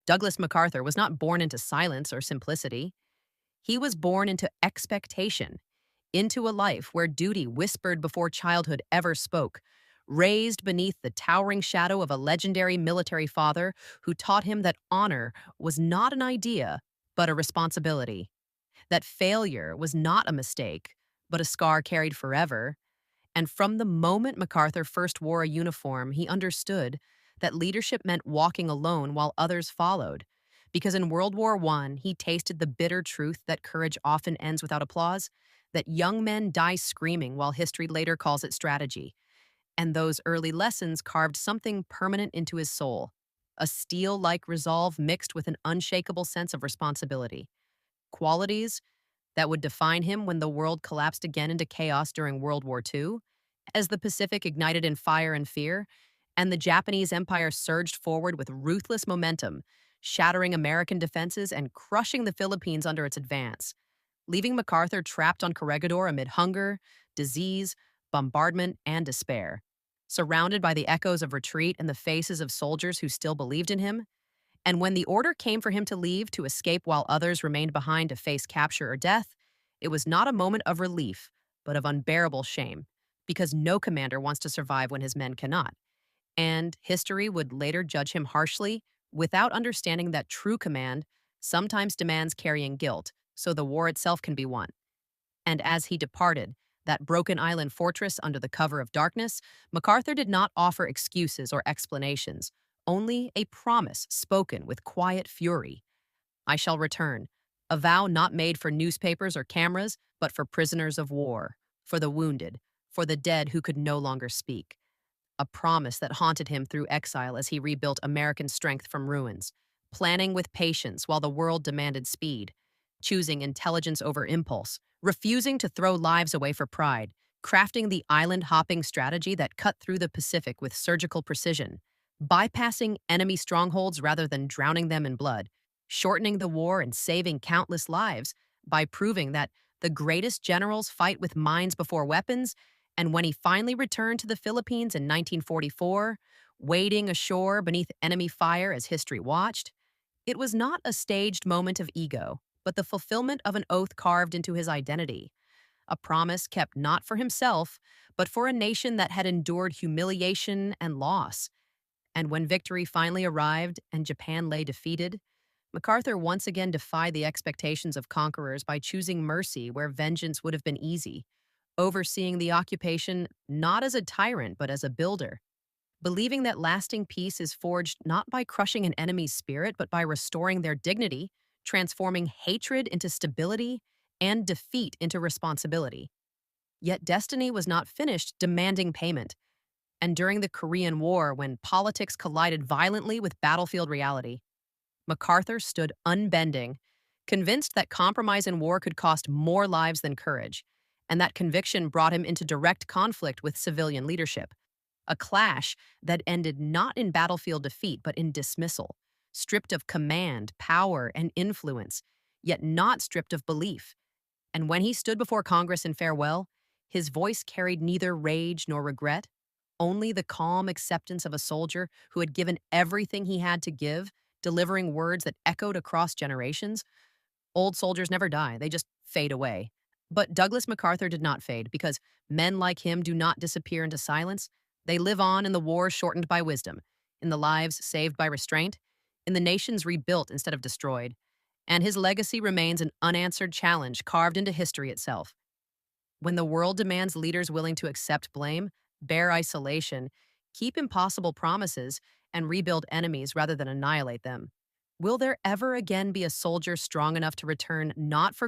Douglas MacArthur was not born into silence or simplicity. He was born into expectation, into a life where duty whispered before childhood ever spoke, raised beneath the towering shadow of a legendary military father who taught him that honor was not an idea, but a responsibility, that failure was not a mistake, but a scar carried forever. And from the moment MacArthur first wore a uniform, he understood that leadership meant walking alone while others followed. Because in World War I, he tasted the bitter truth that courage often ends without applause, that young men die screaming while history later calls it strategy. And those early lessons carved something permanent into his soul, a steel like resolve mixed with an unshakable sense of responsibility. Qualities that would define him when the world collapsed again into chaos during World War II, as the Pacific ignited in fire and fear, and the Japanese Empire surged forward with ruthless momentum, shattering American defenses and crushing the Philippines under its advance, leaving MacArthur trapped on Corregidor amid hunger, disease, bombardment, and despair. Surrounded by the echoes of retreat and the faces of soldiers who still believed in him, and when the order came for him to leave to escape while others remained behind to face capture or death, it was not a moment of relief, but of unbearable shame, because no commander wants to survive when his men cannot. And history would later judge him harshly without understanding that true command sometimes demands carrying guilt, so the war itself can be won. And as he departed, that broken island fortress under the cover of darkness, MacArthur did not offer excuses or explanations, only a promise spoken with quiet fury. I shall return, a vow not made for newspapers or cameras, but for prisoners of war, for the wounded, for the dead who could no longer speak. A promise that haunted him through exile as he rebuilt American strength from ruins, planning with patience while the world demanded speed, choosing intelligence over impulse, refusing to throw lives away for pride, crafting the island-hopping strategy that cut through the Pacific with surgical precision, bypassing enemy strongholds rather than drowning them in blood, shortening the war and saving countless lives by proving that the greatest generals fight with minds before weapons. And when he finally returned to the Philippines in 1944, wading ashore beneath enemy fire as history watched, it was not a staged moment of ego, but the fulfillment of an oath carved into his identity, a promise kept not for himself, but for a nation that had endured humiliation and loss. And when victory finally arrived and Japan lay defeated, MacArthur once again defied the expectations of conquerors by choosing mercy where vengeance would have been easy, overseeing the occupation not as a tyrant but as a builder, believing that lasting peace is forged not by crushing an enemy's spirit but by restoring their dignity, transforming hatred into stability and defeat into responsibility. Yet destiny was not finished demanding payment. And during the Korean War, when politics collided violently with battlefield reality, MacArthur stood unbending, convinced that compromise in war could cost more lives than courage, and that conviction brought him into direct conflict with civilian leadership, a clash that ended not in battlefield defeat but in dismissal, stripped of command, power, and influence, yet not stripped of belief. And when he stood before Congress in farewell, his voice carried neither rage nor regret, only the calm acceptance of a soldier who had given everything he had to give, delivering words that echoed across generations. Old soldiers never die, they just fade away. But Douglas MacArthur did not fade, because men like him do not disappear into silence. They live on in the wars shortened by wisdom, in the lives saved by restraint, in the nations rebuilt instead of destroyed. And his legacy remains an unanswered challenge carved into history itself. When the world demands leaders willing to accept blame, bear isolation, keep impossible promises, and rebuild enemies rather than annihilate them, will there ever again be a soldier strong enough to return not for